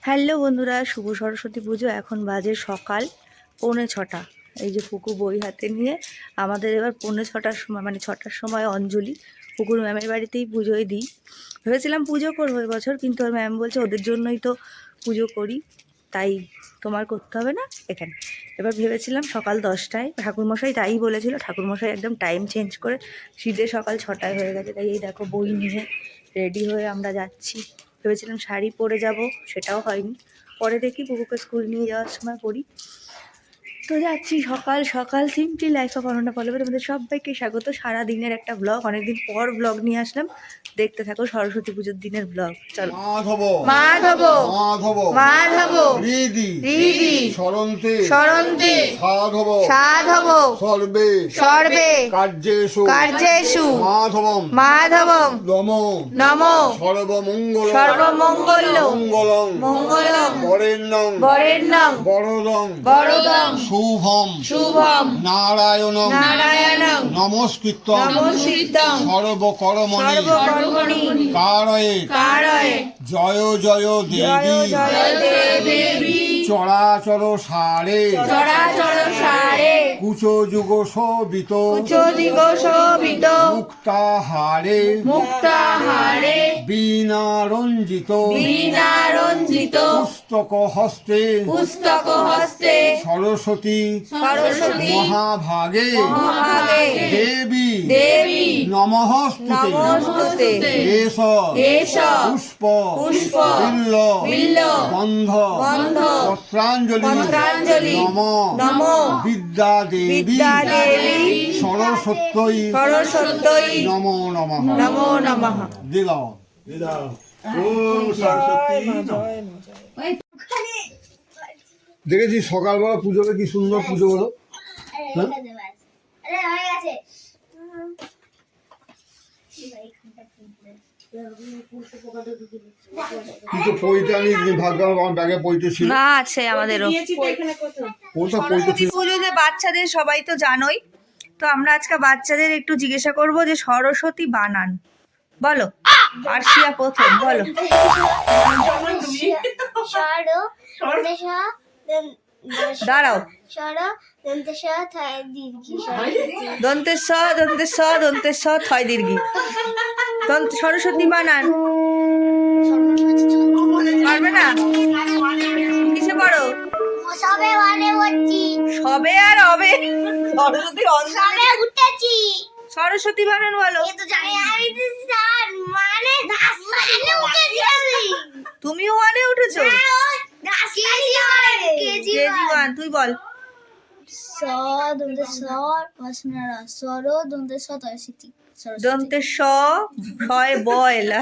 Hello বন্ধুরা, শুভ সরস্বতী পুজো। এখন বাজে সকাল 6:45। এই যে পুকু বই হাতে নিয়ে আমাদের এবার 6:45 সময়, মানে 6টার সময় অঞ্জলি পুকুর ম্যামের বাড়িতেই পুজোয় দিই। ভেবেছিলাম পুজো করবো এবছর, কিন্তু ওর ম্যাম বলছে ওদের জন্যই তো পুজো করি, তাই তোমার করতে হবে না এখানে। এবার ভেবেছিলাম সকাল 10টায়, ঠাকুরমশাই তাই বলেছিল। ঠাকুরমশাই একদম টাইম চেঞ্জ করে সিধে সকাল 6টায় হয়ে গেছে। তাই এই দেখো বই নিয়ে রেডি হয়ে আমরা যাচ্ছি। ভেবেছিলাম শাড়ি পরে যাব, সেটাও হয়নি। পরে দেখি পুকুকে স্কুল নিয়ে যাওয়ার সময় পরি। তো যাচ্ছি সকাল সকাল। Simply life of Ananya Pallavi তোমাদের সবাইকে স্বাগত। সারা দিনের একটা ব্লগ, অনেকদিন পর ব্লগ নিয়ে আসলাম। দেখতে থাকো সরস্বতী পুজোর দিনের ব্লগ। চলো। মাধব মাধব মাধব মাধব হৃদি হৃদি সরন্তে সরন্তে সাধব সাধব সর্বে সর্বে কার্যেষু কার্যেষু মাধবম মাধবম নমো নমো সর্বমঙ্গল সর্বমঙ্গল মঙ্গলং মঙ্গলং বরেণ্যং বরেণ্যং বরদং বরদং শুভম শুভম নারায়ণং নারায়ণং নমস্কৃত্যং নমস্কৃত্যং সর্বকর্মণি সর্বকর্মণি কারয়ে কারয়ে জয় জয় দেবী জয় দেবী চরাচর সারে চরাচর সারে কুচো যুগ শোভিত কুচো যুগ শোভিত মুক্তাহারে মুক্তাহারে বীণা রঞ্জিত বীণা রঞ্জিত পুস্তক হস্তে পুস্তক হস্তে সরস্বতী সরস্বতী মহাভাগে মহাভাগে দেবী দেবী নমস্তুতে এষ এষ পুষ্প পুষ্প বিল্ল বিল্ল গন্ধ গন্ধ পত্রাঞ্জলি পত্রাঞ্জলি নম বিদ্যা দেবী বিদ্যা দেবী সরস্বত্যই সরস্বত্যই নমো নমঃ নমো নমঃ। দিলাও দিলাও ওম সরস্বতী। দেখেছি সকালবেলা পুজোকে কি সুন্দর পুজো হলো। কিন্তু পইতে আমি ভাবলাম আমার ব্যাগে পইতে ছিল না, আছে আমাদেরও। পুজোতে বাচ্চাদের সবাই তো জানোই, তো আমরা আজকে বাচ্চাদের একটু জিজ্ঞাসা করব যে সরস্বতী বানান বলো। আরশিয়া প্রথম বলো। দাঁড়াও, দন্তেশ দন্তেশ দন্তেশ থয় দীর্ঘি। সরস্বতী বানান পারবে না? কিসে পড়ো? সবে আর হবে। সরস্বতী বানান বলো। তুমিও ওয়ানে উঠেছো? কেজি 1। তুই বল। দন্তেশ ছয় বয়লা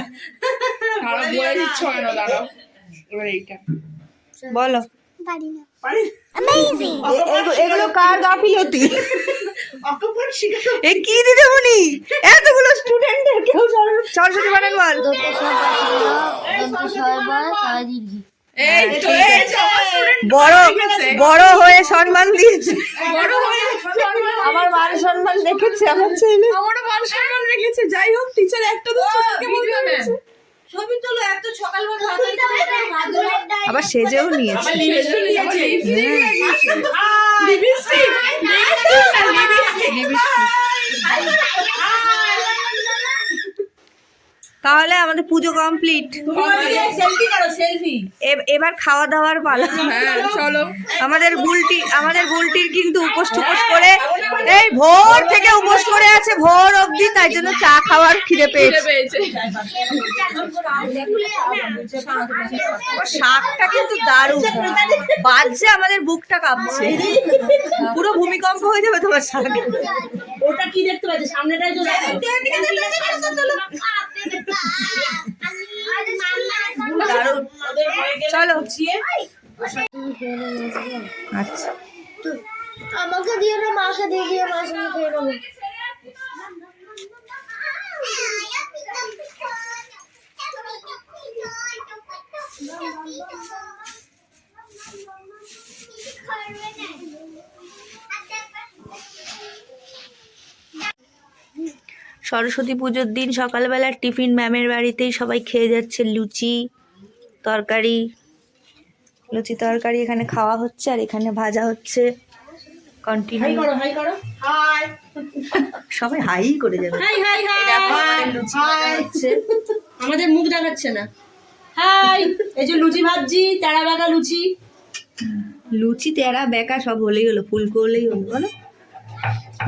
বলো। এগুলো কার গাফিলতি? এ কি দিদিমণি, এতগুলো স্টুডেন্টদের কেউ সরস্বতী বানান বল। বড় বড় হয়ে সম্মান দিয়েছে, আমার মান সম্মান রেখেছে আমার ছেলে, আমারও মান সম্মান রেখেছে। যাই হোক, টিচার একটা আবার সেজেও নিয়েছে। তাহলে আমাদের পুজো কমপ্লিট। এবার খাওয়া দাওয়ার পালা। চলো। আমাদের বুলটির কিন্তু উপোস টুপোস করে এই ভোর থেকে উপোস করে আছে, ভোর অবধি, তাই জন্য চা খাওয়ার খিদে পেয়েছে। শাকটা কিন্তু দারুণ বাজছে, আমাদের বুকটা কাঁপছে, পুরো ভূমিকম্প হয়ে যাবে তোমার শাক। ওটা কি দেখতে পাচ্ছ? সামনেটাই তো চলো। আচ্ছা, আমাকে দিয়ে না, মাকে দিয়ে দিয়ে মার সঙ্গে খেয়ে নেবো। সরস্বতী পুজোর দিন সকালবেলা টিফিন ম্যামের বাড়িতেই সবাই খেয়ে যাচ্ছে লুচি তরকারি। লুচি তরকারি এখানে খাওয়া হচ্ছে, আর এখানে ভাজা হচ্ছে কন্টিনিউ। সবাই হাই করে যাবে। লুচি ভাজা হচ্ছে, আমাদের মুখ দেখাচ্ছে না। হাই, এই যে লুচি ভাজছি, তেড়া বাঁকা লুচি। লুচি তেড়া বেঁকা সব হলেই হলো, ফুলকো হলেই হলো বলো।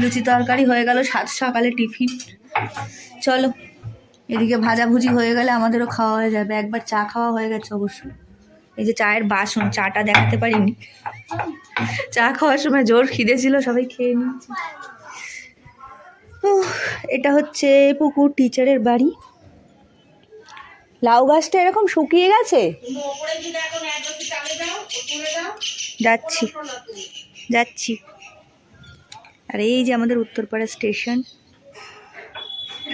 লুচি তরকারি হয়ে গেল, সকালে টিফিন। চলো এদিকে ভাজাভুজি হয়ে গেলে আমাদেরও খাওয়া হয়ে যাবে। একবার চা খাওয়া হয়ে গেছে অবশ্য। এই যে চায়ের বাসন, চাটা দেখাতে পারিনি। চা খাওয়ার সময় জোর খিদে ছিল, সবাই খেয়ে নিয়েছি। এটা হচ্ছে পুকুর টিচারের বাড়ি। লাউ গাছটা এরকম শুকিয়ে গেছে। যাচ্ছি যাচ্ছি। আর এই যে আমাদের উত্তরপাড়া স্টেশন,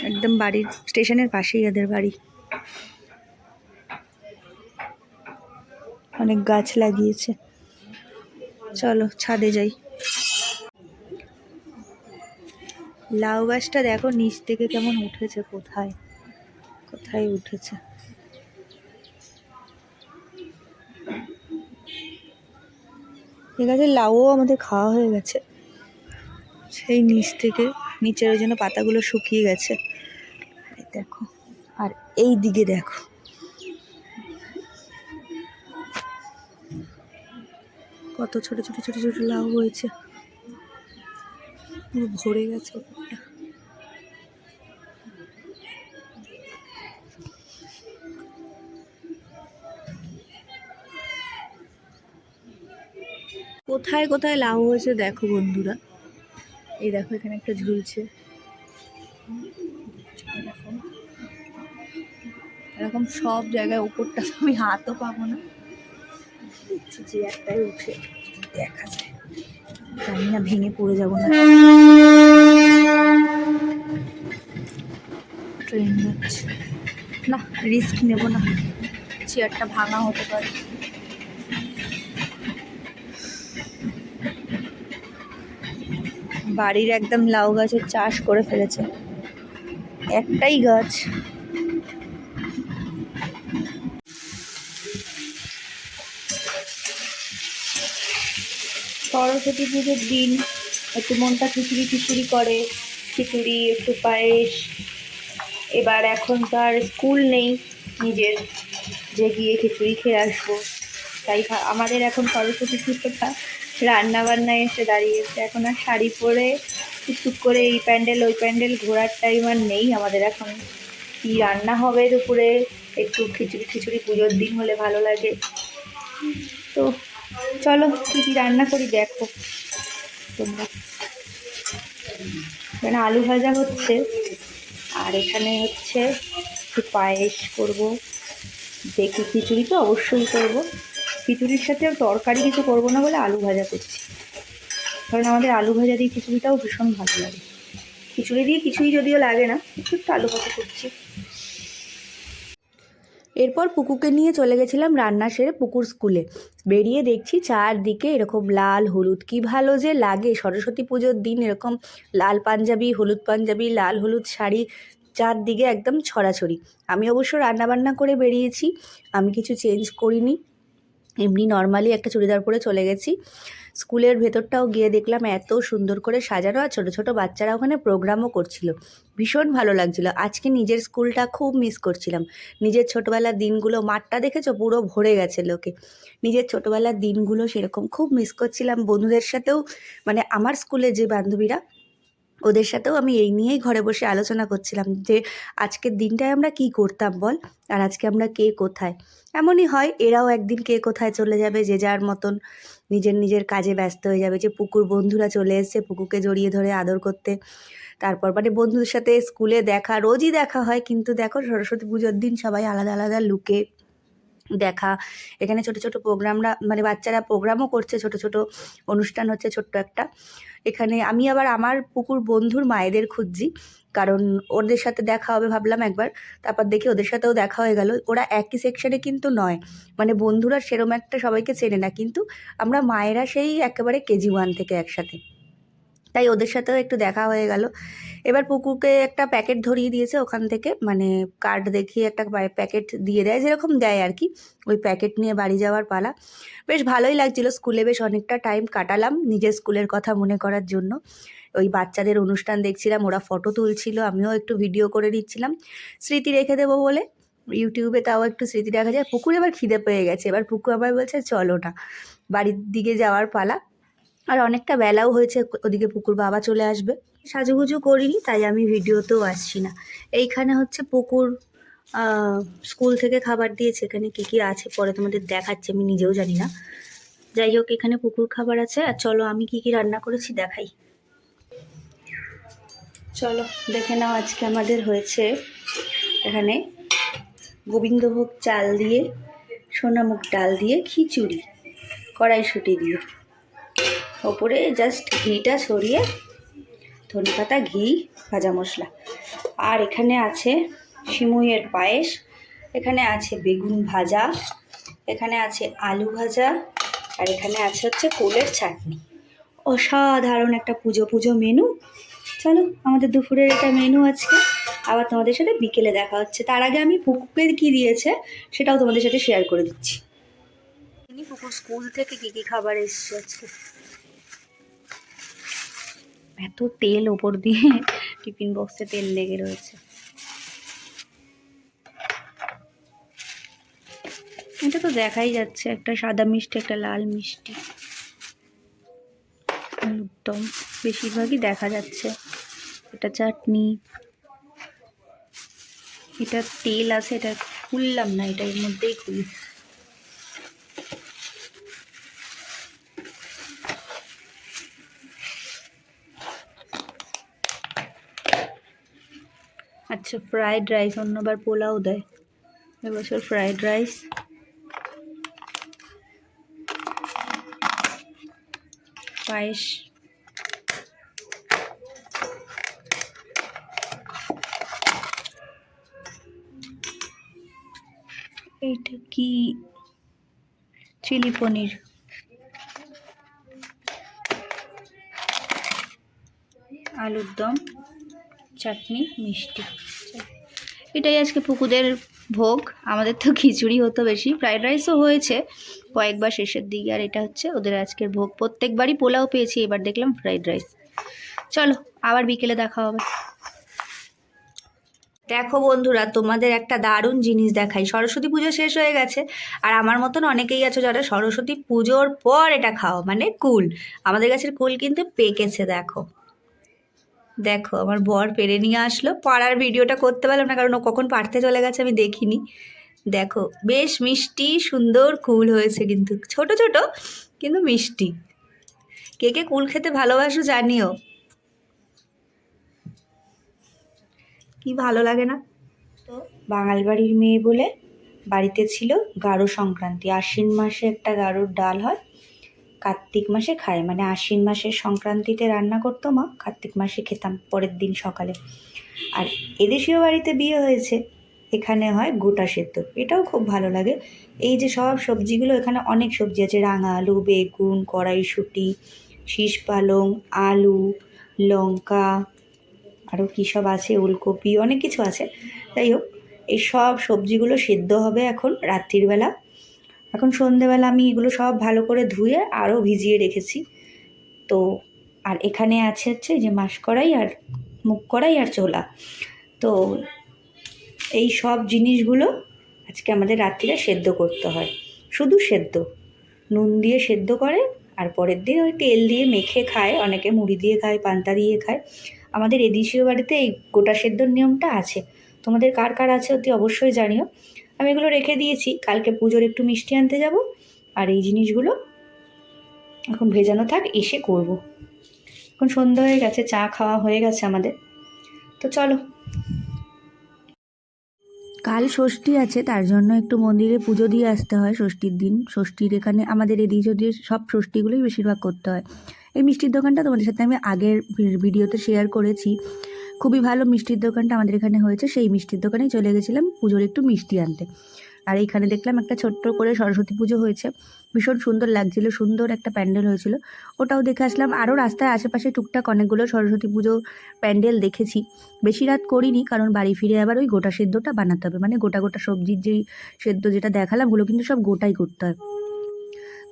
একদম বাড়ির স্টেশনের পাশেই এদের বাড়ি। অনেক গাছ লাগিয়েছে। চলো ছাদে যাই। লাউ গাছটা দেখো নিচ থেকে কেমন উঠেছে, কোথায় কোথায় উঠেছে। ঠিক আছে, লাউও আমাদের খাওয়া হয়ে গেছে সেই নিচ থেকে। নিচের ওই জন্য পাতাগুলো শুকিয়ে গেছে দেখো। আর এই দিকে দেখো, কত ছোট ছোট ছোট ছোট লাউ হয়েছে, পুরো ভরে গেছে ওপরটা। কোথায় কোথায় লাউ হয়েছে দেখো বন্ধুরা। এই দেখো এখানে একটা ঝুলছে, এরকম সব জায়গায়। উপরটা আমি হাতও পাবো না, দেখছি যে একটাই উঠে দেখা যায়। জানি না ভেঙে পড়ে যাবো না। ট্রেন যাচ্ছে না, রিস্ক নেব না, চেয়ারটা ভাঙা হতে পারে। বাড়ির একদম লাউ গাছের চাষ করে ফেলেছে, একটাই গাছ। সরস্বতী পুজোর দিন একটু মনটা খিচুড়ি খিচুড়ি করে, খিচুড়ি একটু পায়েস। এবার এখন তো আর স্কুল নেই নিজের যে গিয়ে খিচুড়ি খেয়ে আসবো, তাই আমাদের এখন সরস্বতী পুজোটা রান্না বান্নায় এসে দাঁড়িয়েছে। এখন আর শাড়ি পরে টুকটুক করে এই প্যান্ডেল ওই প্যান্ডেল ঘোরার টাইম আর নেই আমাদের। এখন কি রান্না হবে দুপুরে, একটু খিচুড়ি খিচুড়ি পুজোর দিন হলে ভালো লাগে। তো চলো কী কী রান্না করি দেখো তোমরা। এখানে আলু ভাজা হচ্ছে, আর এখানে হচ্ছে একটু পায়েস করব। দেখি, খিচুড়ি তো অবশ্যই করব, খিচুড়ির সাথে তরকারি কিছু করবো না বলে আলু ভাজা করছি। কারণ আমাদের আলু ভাজা দিয়ে খিচুড়িটাও ভীষণ ভালো লাগে। খিচুড়ি দিয়ে কিছুই যদিও লাগে না, একটু আলু ভাজা করছি। এরপর পুকুকে নিয়ে চলে গেছিলাম রান্না সেরে পুকুর স্কুলে। বেরিয়ে দেখছি চারদিকে এরকম লাল হলুদ, কি ভালো যে লাগে সরস্বতী পুজোর দিন। এরকম লাল পাঞ্জাবি, হলুদ পাঞ্জাবি, লাল হলুদ শাড়ি চারদিকে একদম ছড়াছড়ি। আমি অবশ্য রান্নাবান্না করে বেরিয়েছি, আমি কিছু চেঞ্জ করিনি, এমনি নর্মালি একটা চুড়িদার পরে চলে গেছি। স্কুলের ভেতরটাও গিয়ে দেখলাম এত সুন্দর করে সাজানো, আর ছোটো ছোটো বাচ্চারা ওখানে প্রোগ্রামও করছিল, ভীষণ ভালো লাগছিল। আজকে নিজের স্কুলটা খুব মিস করছিলাম, নিজের ছোটোবেলার দিনগুলো। মাঠটা দেখেছো পুরো ভরে গেছে লোকে। নিজের ছোটোবেলার দিনগুলো সেরকম খুব মিস করছিলাম। বন্ধুদের সাথেও, মানে আমার স্কুলে যে বান্ধবীরা, ওদের সাথেও আমি এই নিয়েই ঘরে বসে আলোচনা করছিলাম যে আজকের দিনটায় আমরা কি করতাম বল, আর আজকে আমরা কে কোথায়। এমনই হয়, এরাও একদিন কে কোথায় চলে যাবে, যে যার মতন নিজের নিজের কাজে ব্যস্ত হয়ে যাবে। যে পুকুর বন্ধুরা চলে এসছে পুকুকে জড়িয়ে ধরে আদর করতে। তারপর মানে বন্ধুদের সাথে স্কুলে দেখা, রোজই দেখা হয়, কিন্তু দেখো সরস্বতী পুজোর দিন সবাই আলাদা আলাদা লুকে দেখা। এখানে ছোট ছোট প্রোগ্রামরা, মানে বাচ্চারা প্রোগ্রামও করছে, ছোট ছোট অনুষ্ঠান হচ্ছে ছোট্ট একটা। এখানে আমি আবার আমার পুকুর বন্ধুর মায়েদের খুঁজছি, কারণ ওদের সাথে দেখা হবে ভাবলাম একবার। তারপর দেখি ওদের সাথেও দেখা হয়ে গেল। ওরা একই সেকশনে কিন্তু নয়, মানে বন্ধুরা সেরম একটা সবাইকে চেনে না, কিন্তু আমরা মায়েরা সেই একেবারে KG 1 থেকে একসাথে। তাই ওদের সাথেও একটু দেখা হয়ে গেল। এবার পুকুরকে একটা প্যাকেট ধরিয়ে দিয়েছে ওখান থেকে, মানে কার্ড দেখিয়ে একটা প্যাকেট দিয়ে দেয়, যেরকম দেয় আর কি। ওই প্যাকেট নিয়ে বাড়ি যাওয়ার পালা। বেশ ভালোই লাগছিল, স্কুলে বেশ অনেকটা টাইম কাটালাম নিজের স্কুলের কথা মনে করার জন্য। ওই বাচ্চাদের অনুষ্ঠান দেখছিলাম, ওরা ফটো তুলছিল, আমিও একটু ভিডিও করে দিচ্ছিলাম, স্মৃতি রেখে দেবো বলে। ইউটিউবে তাও একটু স্মৃতি রাখা যায়। পুকুর এবার খিদে পেয়ে গেছে, এবার পুকুর আবার বলছে চলো না, বাড়ির দিকে যাওয়ার পালা। আর অনেকটা বেলাও হয়েছে, ওদিকে পুকুর বাবা চলে আসবে। সাজুগুজু করিনি, তাই আমি ভিডিওতেও আসছি না। এইখানে হচ্ছে পুকুর স্কুল থেকে খাবার দিয়েছে, এখানে কী কী আছে পরে তোমাদের দেখাচ্ছি, আমি নিজেও জানি না। যাই হোক, এখানে পুকুর খাবার আছে। আর চলো আমি কী কী রান্না করেছি দেখাই। চলো দেখে নাও, আজকে আমাদের হয়েছে এখানে গোবিন্দভোগ চাল দিয়ে, সোনামুগ ডাল দিয়ে খিচুড়ি, কড়াইশুঁটি দিয়ে, ওপরে জাস্ট ঘিটা ছড়িয়ে, ধনেপাতা, ঘি, ভাজা মশলা। আর এখানে আছে সিমুইয়ের পায়েস, এখানে আছে বেগুন ভাজা, এখানে আছে আলু ভাজা, আর এখানে আছে হচ্ছে কোলের চাটনি। অসাধারণ একটা পুজো পুজো মেনু। চলো আমাদের দুপুরের এটা মেনু আজকে, আবার তোমাদের সাথে বিকেলে দেখা হচ্ছে। তার আগে আমি পুকুরের কী দিয়েছে সেটাও তোমাদের সাথে শেয়ার করে দিচ্ছি। পুকুর স্কুল থেকে কী কী খাবার এসছে আজকে। এত তেল ওপর দিয়ে টিফিন বক্সে তেল লেগে রয়েছে। এটা তো দেখাই যাচ্ছে, একটা সাদা মিষ্টি, একটা লাল মিষ্টি, একদম বেশিরভাগই দেখা যাচ্ছে। এটা চাটনি, এটা তেল আছে, এটা খুললাম না, এটা এর মধ্যেই খুলি। আচ্ছা, ফ্রাইড রাইস, অন্যবার পোলাও দেয়, এবছর ফ্রাইড রাইস। পায়েস, এইটা কি, চিলি পনির, আলুর দম, চাটনি, মিষ্টি। এটাই আজকে পুকুদের ভোগ। আমাদের তো খিচুড়ি হতো বেশি, ফ্রাইড রাইসও হয়েছে কয়েকবার শেষের দিকে। আর এটা হচ্ছে ওদের আজকের ভোগ। প্রত্যেকবারই পোলাও পেয়েছি, এবার দেখলাম ফ্রাইড রাইস। চলো আবার বিকেলে দেখা হবে। দেখো বন্ধুরা, তোমাদের একটা দারুণ জিনিস দেখাই। সরস্বতী পুজো শেষ হয়ে গেছে, আর আমার মতন অনেকেই আছো যারা সরস্বতী পুজোর পর এটা খাও, মানে কুল। আমাদের গাছের কুল কিন্তু পেকেছে। দেখো দেখো, আমার বর পেরে নিয়ে আসলো। পাড়ার ভিডিওটা করতে পারলাম না, কারণ ও কখন পাড়তে চলে গেছে আমি দেখিনি। দেখো বেশ মিষ্টি সুন্দর কুল হয়েছে, কিন্তু ছোট ছোট কিন্তু মিষ্টি। কে কে কুল খেতে ভালোবাসো জানিও, কি ভালো লাগে না। তো বাঙাল বাড়ির মেয়ে বলে বাড়িতে ছিল গারো সংক্রান্তি। আশ্বিন মাসে একটা গারোর ডাল হয়, কার্তিক মাসে খায়, মানে আশ্বিন মাসের সংক্রান্তিতে রান্না করতো মা, কার্তিক মাসে খেতাম পরের দিন সকালে। আর এদেশীয় বাড়িতে বিয়ে হয়েছে, এখানে হয় গোটা সেদ্ধ, এটাও খুব ভালো লাগে। এই যে সব সবজিগুলো, এখানে অনেক সবজি আছে, রাঙা আলু, বেগুন, কড়াইশুঁটি, শীষ পালং, আলু, লঙ্কা, আরও কী সব আছে, ওলকপি, অনেক কিছু আছে। যাই হোক, এই সব সবজিগুলো সেদ্ধ হবে এখন রাত্রির বেলা। এখন সন্ধেবেলা আমি এগুলো সব ভালো করে ধুয়ে আরও ভিজিয়ে রেখেছি। তো আর এখানে আছে হচ্ছে যে মাসকড়াই আর মুগ কড়াই আর ছোলা। তো এই সব জিনিসগুলো আজকে আমাদের রাত্রিরে সেদ্ধ করতে হয়, শুধু সেদ্ধ, নুন দিয়ে সেদ্ধ করে। আর পরের দিন ওই তেল দিয়ে মেখে খায়, অনেকে মুড়ি দিয়ে খায়, পান্তা দিয়ে খায়। আমাদের এদেশীয় বাড়িতে এই গোটা সেদ্ধর নিয়মটা আছে। তোমাদের কার কার আছে অতি অবশ্যই জানিও। আমি এগুলো রেখে দিয়েছি, কালকে পুজোর একটু মিষ্টি আনতে যাব। আর এই জিনিসগুলো এখন ভেজানো থাক, এসে করব। এখন সন্ধ্যা হয়ে গেছে, চা খাওয়া হয়ে গেছে আমাদের। তো চলো, কাল ষষ্ঠী আছে, তার জন্য একটু মন্দিরে পুজো দিয়ে আসতে হয় ষষ্ঠীর দিন। ষষ্ঠীর এখানে আমাদের এদিকে যদি সব ষষ্ঠীগুলোই বেশিরভাগ করতে হয়। এই মিষ্টির দোকানটা তোমাদের সাথে আমি আগের ভিডিওতে শেয়ার করেছি, খুবই ভালো মিষ্টির দোকানটা আমাদের এখানে হয়েছে। সেই মিষ্টির দোকানেই চলে গেছিলাম পুজোর একটু মিষ্টি আনতে। আর এইখানে দেখলাম একটা ছোট্ট করে সরস্বতী পুজো হয়েছে, ভীষণ সুন্দর লাগছিল, সুন্দর একটা প্যান্ডেল হয়েছিল, ওটাও দেখে আসলাম। আরও রাস্তায় আশেপাশে টুকটাক অনেকগুলো সরস্বতী পুজো প্যান্ডেল দেখেছি। বেশি রাত করিনি, কারণ বাড়ি ফিরে আবার ওই গোটা সেদ্ধটা বানাতে হবে, মানে গোটা গোটা সবজির যেই সেদ্ধ যেটা দেখালাম ওগুলো কিন্তু সব গোটাই করতে হয়,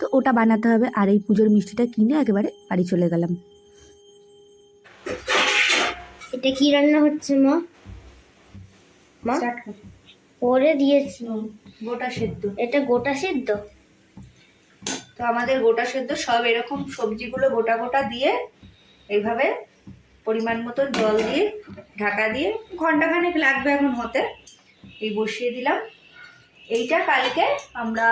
তো ওটা বানাতে হবে। আর এই পুজোর মিষ্টিটা কিনে একেবারে বাড়ি চলে গেলাম। এটা কি রান্না হচ্ছে মা? মা করে দিয়েছি। গোটা সেদ্ধ, এটা গোটা সিদ্ধ? তো আমাদের গোটা সেদ্ধ সব এরকম সবজিগুলো গোটা গোটা দিয়ে এইভাবে পরিমাণ মতো জল দিয়ে ঢাকা দিয়ে ঘন্টাখানেক লাগবে এখন হতে, এই বসিয়ে দিলাম। এইটা কালকে আমরা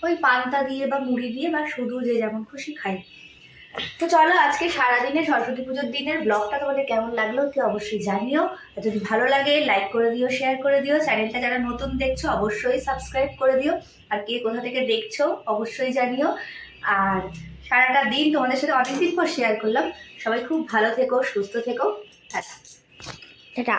ওই পান্তা দিয়ে বা মুড়ি দিয়ে বা শুধু যে যেমন খুশি খাই। তো চলো আজকে সারাদিনে সরস্বতী পুজোর দিনের ব্লগটা তোমাদের কেমন লাগলো কি অবশ্যই জানিও। আর যদি ভালো লাগে লাইক করে দিও, শেয়ার করে দিও, চ্যানেলটা যারা নতুন দেখছো অবশ্যই সাবস্ক্রাইব করে দিও, আর কে কোথা থেকে দেখছো অবশ্যই জানিও। আর সারাটা দিন তোমাদের সাথে অনেকদিন পর শেয়ার করলাম। সবাই খুব ভালো থেকো, সুস্থ থেকো, টাটা। টাটা।